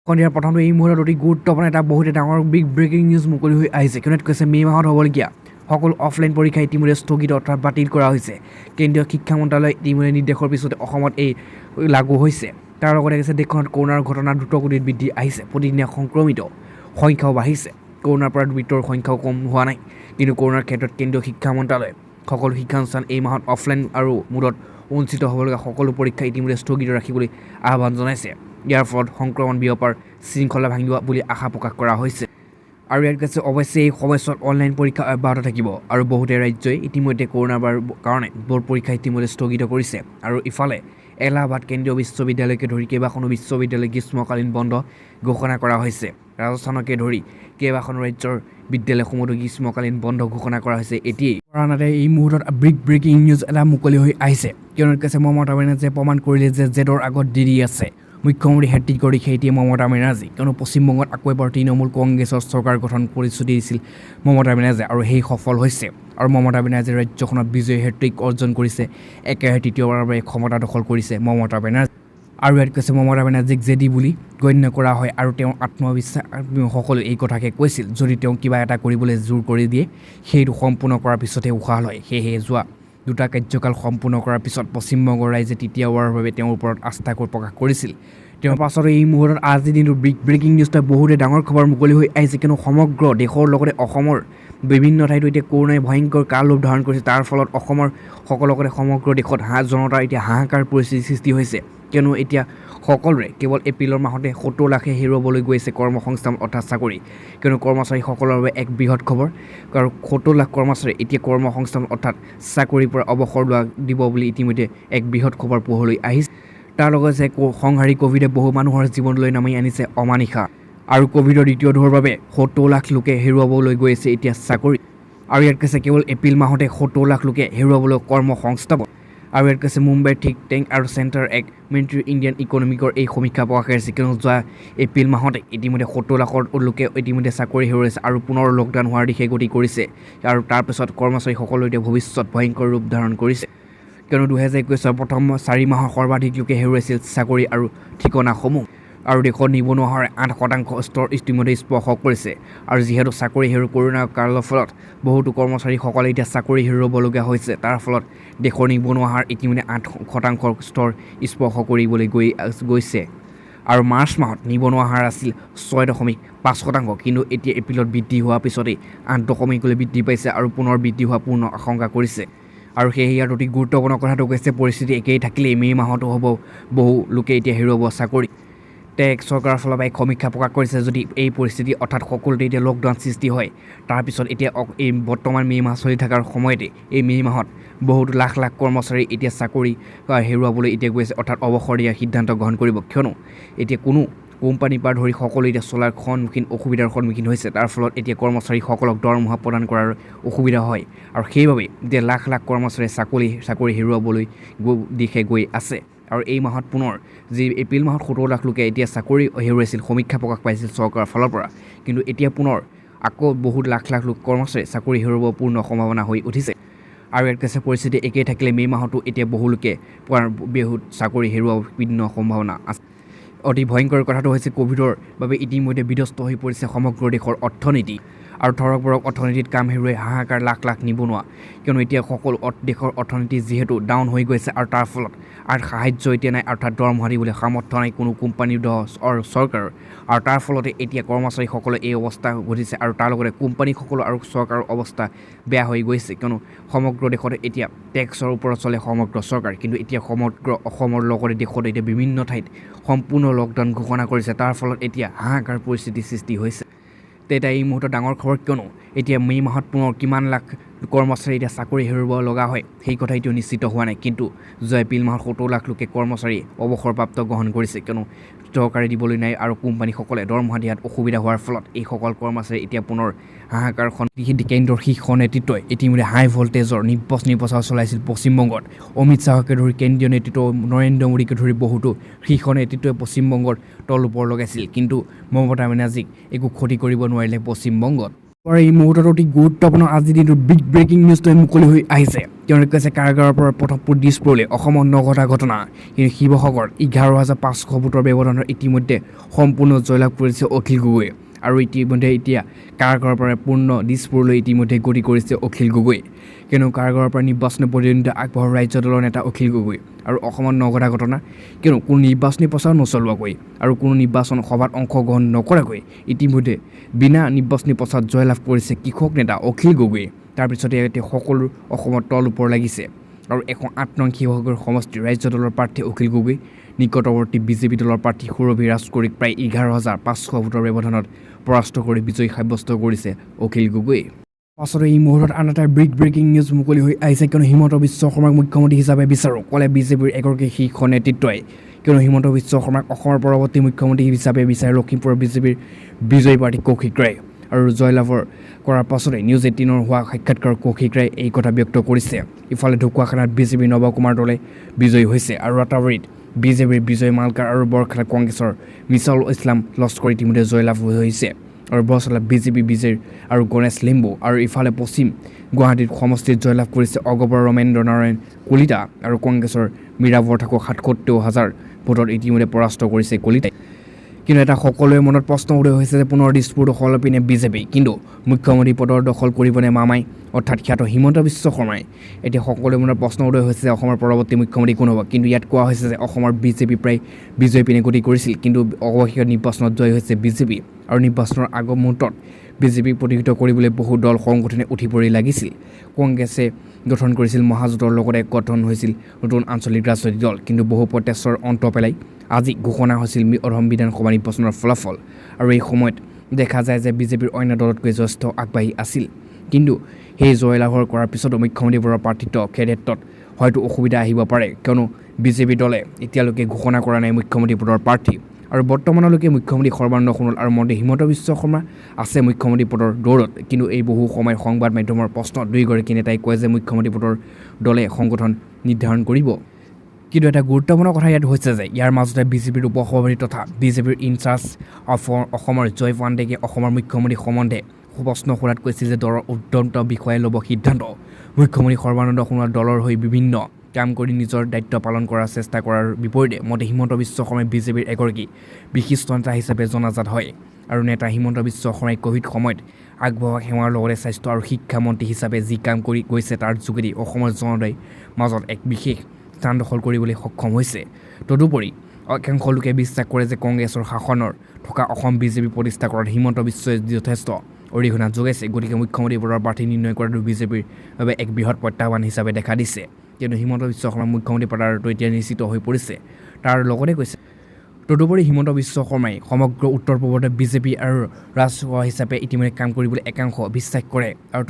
সন্ধিয়াৰ প্ৰথমটো এই মুহূৰ্তত অতি গুৰুত্বপূৰ্ণ এটা বহুতে ডাঙৰ বিগ ব্ৰেকিং নিউজ মুকলি হৈ আহিছে। কিয়নো কৈছে মে' মাহত হ'বলগীয়া সকলো অফলাইন পৰীক্ষা ইতিমধ্যে স্থগিত অৰ্থাৎ বাতিল কৰা হৈছে। কেন্দ্ৰীয় শিক্ষা মন্ত্ৰালয়ে ইতিমধ্যে নিৰ্দেশৰ পিছতে অসমত এই লাগু হৈছে। তাৰ লগতে কৈছে দেশখনত কৰোনাৰ ঘটনা দ্ৰুতগতিত বৃদ্ধি আহিছে, প্ৰতিদিনে সংক্ৰমিত সংখ্যাও বাঢ়িছে। কৰোনাৰ পৰা মৃত্যুৰ সংখ্যাও কম হোৱা নাই। কিন্তু কৰোনাৰ ক্ষেত্ৰত কেন্দ্ৰীয় শিক্ষা মন্ত্ৰালয়ে সকলো শিক্ষানুষ্ঠান এই মাহত অফলাইন আৰু মুডত অনুষ্ঠিত হ'বলগীয়া সকলো পৰীক্ষা ইতিমধ্যে স্থগিত ৰাখিবলৈ আহ্বান জনাইছে। ইয়াৰ ফলত সংক্ৰমণ বিয়পাৰ শৃংখলা ভাঙিব বুলি আশা প্ৰকাশ কৰা হৈছে। আৰু ইয়াত কৈছে অৱশ্যে এই সময়ছোৱাত অনলাইন পৰীক্ষা অব্যাহত থাকিব। আৰু বহুতে ৰাজ্যই ইতিমধ্যে কৰোনাৰ কাৰণে বৰ্ড পৰীক্ষা ইতিমধ্যে স্থগিত কৰিছে। আৰু ইফালে এলাহাবাদ কেন্দ্ৰীয় বিশ্ববিদ্যালয়কে ধৰি কেইবাখনো বিশ্ববিদ্যালয় গ্ৰীষ্মকালীন বন্ধ ঘোষণা কৰা হৈছে। ৰাজস্থানকে ধৰি কেইবাখনো ৰাজ্যৰ বিদ্যালয়সমূহতো গ্ৰীষ্মকালীন বন্ধ ঘোষণা কৰা হৈছে। এতিয়াই আনহাতে এই মুহূৰ্তত বিগ ব্ৰেকিং নিউজ এটা মুকলি হৈ আহিছে। কিয়নো কৈছে মমতা বেনাৰ্জীয়ে প্ৰমাণ কৰিলে যে জেদৰ আগত দিদি আছে। মুখ্যমন্ত্ৰী হেট্ৰিক কৰি এতিয়া মমতা বেনাৰ্জী। কিয়নো পশ্চিমবংগত আকৌ এবাৰ তৃণমূল কংগ্ৰেছৰ চৰকাৰ গঠন প্ৰতিশ্ৰুতি দিছিল মমতা বেনাৰ্জীয়ে, আৰু সেই সফল হৈছে। আৰু মমতা বেনাৰ্জীয়ে ৰাজ্যখনত বিজয়ী হেট্ৰিক অৰ্জন কৰিছে। একেৰাহে তৃতীয়বাৰৰ বাবে ক্ষমতা দখল কৰিছে মমতা বেনাৰ্জী। আৰু ইয়াত কৈছে মমতা বেনাৰ্জীক জেদি বুলি গণ্য কৰা হয়। আৰু তেওঁৰ আত্মবিশ্বাস সকলোৱে এই কথাকে কৈছিল, যদি তেওঁ কিবা এটা কৰিবলৈ জোৰ কৰি দিয়ে সেইটো সম্পূৰ্ণ কৰাৰ পিছতহে উশাহ লয়। সেয়েহে যোৱা দুটা কাৰ্যকাল সম্পূৰ্ণ কৰাৰ পিছত পশ্চিমবংগৰ ৰাইজে তৃতীয়বাৰৰ বাবে তেওঁৰ ওপৰত আস্থা প্ৰকাশ কৰিছিল। তেওঁৰ পাছত এই মুহূৰ্তত আজিৰ দিনটো বিগ ব্ৰেকিং নিউজটো বহুতে ডাঙৰ খবৰ মুকলি হৈ আহিছে। কিয়নো সমগ্ৰ দেশৰ লগতে অসমৰ বিভিন্ন ঠাইতো এতিয়া কৰোনাই ভয়ংকৰ কাল ৰূপ ধাৰণ কৰিছে। তাৰ ফলত অসমৰ সকলোতে সমগ্ৰ দেশত জনতাৰ এতিয়া হাহাকাৰ পৰিস্থিতিৰ সৃষ্টি হৈছে। কিয়নো এতিয়া সকলোৰে কেৱল এপ্ৰিলৰ মাহতে 70 লাখে হেৰুৱাবলৈ গৈছে কৰ্মসংস্থাপন অৰ্থাৎ চাকৰি। কিয়নো কৰ্মচাৰীসকলৰ বাবে এক বৃহৎ খবৰ, আৰু 70 লাখ কৰ্মচাৰী এতিয়া কৰ্মসংস্থাপন অৰ্থাৎ চাকৰিৰ পৰা অৱসৰ দিব বুলি ইতিমধ্যে এক বৃহৎ খবৰ পোহৰলৈ আহিছে। তাৰ লগতে সংহাৰী ক'ভিডে বহু মানুহৰ জীৱনলৈ নামি আনিছে অমানিশা। আৰু ক'ভিডৰ দ্বিতীয় ঢৌৰ বাবে 70 লাখ লোকে হেৰুৱাবলৈ গৈ আছে এতিয়া চাকৰি। আৰু ইয়াত কৈছে কেৱল এপ্ৰিল মাহতে 70 লাখ লোকে হেৰুৱাবলৈ কৰ্মসংস্থাপন। আৰু ইয়াত কৈছে মুম্বাইৰ থিংক টেংক আৰু চেণ্টাৰ এগমেণ্টৰী ইণ্ডিয়ান ইকনমিকৰ এই সমীক্ষা প্ৰকাশ কৰিছে। কিয়নো যোৱা এপ্ৰিল মাহতে ইতিমধ্যে 70 লাখৰ লোকে ইতিমধ্যে চাকৰি হেৰুৱাইছে আৰু পুনৰ লকডাউন হোৱাৰ দিশে গতি কৰিছে। আৰু তাৰপিছত কৰ্মচাৰীসকলৰ এতিয়া ভৱিষ্যত ভয়ংকৰ ৰূপ ধাৰণ কৰিছে। কিয়নো 2021 প্ৰথম 4 মাহৰ সৰ্বাধিক লোকে হেৰুৱাইছিল চাকৰি আৰু ঠিকনাসমূহ। আৰু দেশত নিবনুৱা হাৰ 8% স্তৰ ইতিমধ্যে স্পৰ্শ কৰিছে। আৰু যিহেতু চাকৰি কৰোনা কালৰ ফলত বহুতো কৰ্মচাৰীসকলে এতিয়া চাকৰি হেৰুৱাবলগীয়া হৈছে, তাৰ ফলত দেশৰ নিবনুৱা হাৰ ইতিমধ্যে 8% স্তৰ স্পৰ্শ কৰিবলৈ গৈছে। আৰু মাৰ্চ মাহত নিবনুৱা হাৰ আছিল 6.5%, কিন্তু এতিয়া এপ্ৰিলত বৃদ্ধি হোৱাৰ পিছতেই 8% বৃদ্ধি পাইছে আৰু পুনৰ বৃদ্ধি হোৱাৰ পূৰ্ণ আশংকা কৰিছে। আৰু সেয়ে ইয়াত অতি গুৰুত্বপূৰ্ণ কথাটো কৈছে পৰিস্থিতি একেই থাকিলেই মে' মাহতো হ'ব বহু লোকে এতিয়া হেৰুৱাব চাকৰি। চৰকাৰৰ ফালৰ পৰা এক সমীক্ষা প্ৰকাশ কৰিছে, যদি এই পৰিস্থিতি অৰ্থাৎ সকলোতে এতিয়া লকডাউন সৃষ্টি হয়, তাৰপিছত এতিয়া এই বৰ্তমান মে' মাহ চলি থকাৰ সময়তে এই মে' মাহত বহুতো লাখ লাখ কৰ্মচাৰী এতিয়া চাকৰি হেৰুৱাবলৈ এতিয়া গৈছে, অৰ্থাৎ অৱসৰ দিয়াৰ সিদ্ধান্ত গ্ৰহণ কৰিব। কিয়নো এতিয়া কোনো কোম্পানীৰ পৰা ধৰি সকলো এতিয়া চলাৰ অসুবিধাৰ সন্মুখীন হৈছে। তাৰ ফলত এতিয়া কৰ্মচাৰীসকলক দৰমহা প্ৰদান কৰাৰ অসুবিধা হয়। আৰু সেইবাবে এতিয়া লাখ লাখ কৰ্মচাৰীয়ে চাকৰি হেৰুৱাবলৈ দিশে গৈ আছে। আৰু এই মাহত পুনৰ যি এপ্ৰিল মাহত 70 লাখ লোকে এতিয়া চাকৰি হেৰুৱাইছিল, সমীক্ষা প্ৰকাশ পাইছিল চৰকাৰৰ ফালৰ পৰা, কিন্তু এতিয়া পুনৰ আকৌ বহুত লাখ লাখ লোক কৰ্মচাৰী চাকৰি হেৰুৱাব পূৰ্ণ সম্ভাৱনা হৈ উঠিছে। আৰু ইয়াত কৈছে পৰিস্থিতি একেই থাকিলে মে' মাহতো এতিয়া বহু লোকে বহুত চাকৰি হেৰুওৱাৰ বিভিন্ন সম্ভাৱনা আছে। অতি ভয়ংকৰ কথাটো হৈছে ক'ভিডৰ বাবে ইতিমধ্যে বিধ্বস্ত হৈ পৰিছে সমগ্ৰ দেশৰ অৰ্থনীতি। আৰু ধৰক অৰ্থনীতিত কাম হেৰুৱাই হাহাকাৰ লাখ লাখ নিবনুৱা। কিয়নো এতিয়া সকলো দেশৰ অৰ্থনীতি যিহেতু ডাউন হৈ গৈছে, আৰু তাৰ ফলত আৰু সাহায্য এতিয়া নাই, অৰ্থাৎ দৰমহা দিবলৈ সামৰ্থ্য নাই কোনো কোম্পানীৰ চৰকাৰৰ। আৰু তাৰ ফলতে এতিয়া কৰ্মচাৰীসকলে এই অৱস্থা ঘটিছে। আৰু তাৰ লগতে কোম্পানীসকলৰ আৰু চৰকাৰৰ অৱস্থা বেয়া হৈ গৈছে। কিয়নো সমগ্ৰ দেশতে এতিয়া টেক্সৰ ওপৰত চলে সমগ্ৰ চৰকাৰ, কিন্তু এতিয়া সমগ্ৰ অসমৰ লগতে দেশত এতিয়া বিভিন্ন ঠাইত সম্পূৰ্ণ লকডাউন ঘোষণা কৰিছে। তাৰ ফলত এতিয়া হাহাকাৰ পৰিস্থিতিৰ সৃষ্টি হৈছে। তেতিয়া এই মুহূৰ্তত ডাঙৰ খবৰ, কিয়নো এতিয়া মে' মাহত পুনৰ কিমান লাখ কৰ্মচাৰী এতিয়া চাকৰি হেৰুৱাব লগা হয় সেই কথা এতিয়াও নিশ্চিত হোৱা নাই। কিন্তু যোৱা এপ্ৰিল মাহত 70 লাখ লোকে কৰ্মচাৰী অৱসৰপ্ৰাপ্ত গ্ৰহণ কৰিছে। কিয়নো চৰকাৰে দিবলৈ নাই আৰু কোম্পানীসকলে দৰমহা দিয়াত অসুবিধা হোৱাৰ ফলত এইসকল কৰ্মচাৰী এতিয়া পুনৰ হাহাকাৰখন কেন্দ্ৰৰ শীৰ্ষ নেতৃত্বই ইতিমধ্যে হাই ভল্টেজৰ নিৰ্বাচনী প্ৰচাৰ চলাইছিল পশ্চিমবংগত। অমিত শ্বাহকে ধৰি কেন্দ্ৰীয় নেতৃত্ব নৰেন্দ্ৰ মোদীকে ধৰি বহুতো শীৰ্ষ নেতৃত্বই পশ্চিমবংগৰ তল ওপৰ লগাইছিল, কিন্তু মমতা বেনাৰ্জীক একো ক্ষতি কৰিব নোৱাৰিলে পশ্চিমবংগত। আৰু এই মুহূৰ্তত অতি গুৰুত্বপূৰ্ণ আজিৰ দিনটোত বিগ ব্ৰেকিং নিউজটোৱে মুকলি হৈ আহিছে। তেওঁলোকে কৈছে কাৰাগাৰৰ পৰা পথপুৰ দিছপুৰলৈ অসমত নঘটা ঘটনা। কিন্তু শিৱসাগৰত 11,500 ভোটৰ ব্যৱধানত ইতিমধ্যে সম্পূৰ্ণ জয়লাভ কৰিছে অখিল গগৈয়ে। আৰু ইতিমধ্যে এতিয়া কাৰাগাৰৰ পৰা পূৰ্ণ দিছপুৰলৈ ইতিমধ্যে গতি কৰিছে অখিল গগৈ। কিয়নো কাৰাগাৰৰ পৰা নিৰ্বাচনী প্ৰতিদ্বন্দ্বিতা আগবঢ়োৱা ৰাজ্য দলৰ নেতা অখিল গগৈ। আৰু অসমত নঘটা ঘটনা, কিয়নো কোনো নিৰ্বাচনী প্ৰচাৰ নচলোৱাকৈ আৰু কোনো নিৰ্বাচন সভাত অংশগ্ৰহণ নকৰাকৈ ইতিমধ্যে বিনা নিৰ্বাচনী প্ৰচাৰত জয়লাভ কৰিছে কৃষক নেতা অখিল গগৈয়ে। তাৰপিছতে এতিয়া সকলো অসমত তল ওপৰ লাগিছে। আৰু 108 নং শিৱসাগৰ সমষ্টিৰ ৰাজ্য দলৰ প্ৰাৰ্থী অখিল গগৈ নিকটৱৰ্তী বিজেপি দলৰ প্ৰাৰ্থী সুৰভি ৰাজখোৰীক প্ৰায় 11,500 ভোটৰ ব্যৱধানত পৰাস্ত কৰি বিজয়ী সাব্যস্ত কৰিছে অখিল গগৈয়ে। পাছতে এই মুহূৰ্তত আন এটা বিগ ব্ৰেকিং নিউজ মুকলি হৈ আহিছে। কিয়নো হিমন্ত বিশ্ব শৰ্মাক মুখ্যমন্ত্ৰী হিচাপে বিচাৰোঁ ক'লে বিজেপিৰ এগৰাকী শীৰ্ষ নেতৃত্বই। কিয়নো হিমন্ত বিশ্ব শৰ্মাক অসমৰ পৰৱৰ্তী মুখ্যমন্ত্ৰী হিচাপে বিচাৰে লখিমপুৰৰ বিজেপিৰ বিজয়ী প্ৰাৰ্থী কৌশিক ৰায়। আৰু জয়লাভৰ কৰাৰ পাছতে নিউজ 18ৰ হোৱা সাক্ষাৎকাৰত কৌশিক ৰায়ে এই কথা ব্যক্ত কৰিছে। ইফালে ঢকুৱাখানাত বিজেপিৰ নৱকুমাৰ দলে বিজয়ী হৈছে। আৰু ৰাতাবাৰীত বিজেপিৰ বিজয় মালকাৰ আৰু বৰখালাত কংগ্ৰেছৰ মিছাউল ইছলাম লস্কৰ ইতিমধ্যে জয়লাভ হৈছে। আৰু বৰচলাত বিজেপি বিজয় আৰু গণেশ লিম্বু। আৰু ইফালে পশ্চিম গুৱাহাটীত সমষ্টিত জয়লাভ কৰিছে অগপৰ ৰমেন্দ্ৰ নাৰায়ণ কলিতা। আৰু কংগ্ৰেছৰ মীৰা বৰঠাকুৰক 77,000 ভোটত ইতিমধ্যে পৰাস্ত কৰিছে কলিতাই। কিন্তু এটা সকলোৰে মনত প্ৰশ্ন উদয় হৈছে যে পুনৰ দিছপুৰ দখল পিনে বিজেপি, কিন্তু মুখ্যমন্ত্ৰী পদৰ দখল কৰিবনে মামাই অৰ্থাৎ খ্যাত হিমন্ত বিশ্ব শৰ্মাই। এতিয়া সকলোৰে মনত প্ৰশ্ন উদয় হৈছে যে অসমৰ পৰৱৰ্তী মুখ্যমন্ত্ৰী কোন হ'ব। কিন্তু ইয়াত কোৱা হৈছে যে অসমৰ বিজেপি প্ৰায় বিজয় পিনে গতি কৰিছিল, কিন্তু অৱশেষত নিৰ্বাচনত জয় হৈছে বিজেপি। আৰু নিৰ্বাচনৰ আগৰ মুহূৰ্তত বিজেপিক প্ৰতিহত কৰিবলৈ বহু দল সংগঠনে উঠি পৰি লাগিছিল। কংগ্ৰেছে গঠন কৰিছিল মহাজোঁটৰ লগতে গঠন হৈছিল নতুন আঞ্চলিক ৰাজনৈতিক দল। কিন্তু বহু প্ৰচেষ্টাৰ অন্ত পেলাই আজি ঘোষণা হৈছিল অসম বিধানসভা নিৰ্বাচনৰ ফলাফল। আৰু এই সময়ত দেখা যায় যে বিজেপিৰ অন্য দলতকৈ যথেষ্ট আগবাঢ়ি আছিল। কিন্তু সেই জয়লাভৰ কৰাৰ পিছতো মুখ্যমন্ত্ৰী পদৰ প্ৰাৰ্থিত্ব ক্ষেত্ৰত হয়তো অসুবিধা আহিব পাৰে। কিয়নো বিজেপি দলে এতিয়ালৈকে ঘোষণা কৰা নাই মুখ্যমন্ত্ৰী পদৰ প্ৰাৰ্থী। আৰু বৰ্তমানলৈকে মুখ্যমন্ত্ৰী সৰ্বানন্দ সোণোৱাল আৰু মন্ত্ৰী হিমন্ত বিশ্ব শৰ্মা আছে মুখ্যমন্ত্ৰী পদৰ দৌৰত। কিন্তু এই বহু সময়ত সংবাদ মাধ্যমৰ প্ৰশ্ন দুয়োগৰাকী নেতাই কয় যে মুখ্যমন্ত্ৰী পদৰ দলে সংগঠন নিৰ্ধাৰণ কৰিব। কিন্তু এটা গুৰুত্বপূৰ্ণ কথা ইয়াত হৈছে যে ইয়াৰ মাজতে বিজেপিৰ উপসভাপতি তথা বিজেপিৰ ইনচাৰ্জ অসমৰ জয় পাণ্ডেকে অসমৰ মুখ্যমন্ত্ৰী সম্বন্ধে প্ৰশ্ন সোধাত কৈছে যে দলৰ উদ্যন্ত বিষয়ে ল'ব সিদ্ধান্ত। মুখ্যমন্ত্ৰী সৰ্বানন্দ সোণোৱাল দলৰ হৈ বিভিন্ন কাম কৰি নিজৰ দায়িত্ব পালন কৰাৰ চেষ্টা কৰাৰ বিপৰীতে মতে হিমন্ত বিশ্ব শৰ্মাই বিজেপিৰ এগৰাকী বিশিষ্ট নেতা হিচাপে জনাজাত হয়। আৰু নেতা হিমন্ত বিশ্ব শৰ্মাই ক'ভিড সময়ত আগবঢ়োৱা সেৱাৰ লগতে স্বাস্থ্য আৰু শিক্ষা মন্ত্ৰী হিচাপে যি কাম কৰি গৈছে তাৰ যোগেদি অসমৰ জনতাৰ মাজত এক বিশেষ স্থান দখল কৰিবলৈ সক্ষম হৈছে। তদুপৰি একাংশ লোকে বিশ্বাস কৰে যে কংগ্ৰেছৰ শাসনৰ থকা অসম বিজেপি প্ৰতিষ্ঠা কৰাত হিমন্ত বিশ্বই যথেষ্ট অৰিহণা যোগাইছে। গতিকে মুখ্যমন্ত্ৰী পদৰ প্ৰাৰ্থী নিৰ্ণয় কৰাটো বিজেপিৰ বাবে এক বৃহৎ প্ৰত্যাহ্বান হিচাপে দেখা দিছে। কিন্তু হিমন্ত বিশ্ব শৰ্মা মুখ্যমন্ত্ৰী পদটো এতিয়া নিশ্চিত হৈ পৰিছে। তাৰ লগতে কৈছে তদুপৰি হিমন্ত বিশ্ব শৰ্মাই সমগ্ৰ উত্তৰ পূৰ্বতে বিজেপি আৰু ৰাজহুৱা হিচাপে ইতিমধ্যে কাম কৰিবলৈ একাংশ বিশ্বাস কৰে। আৰু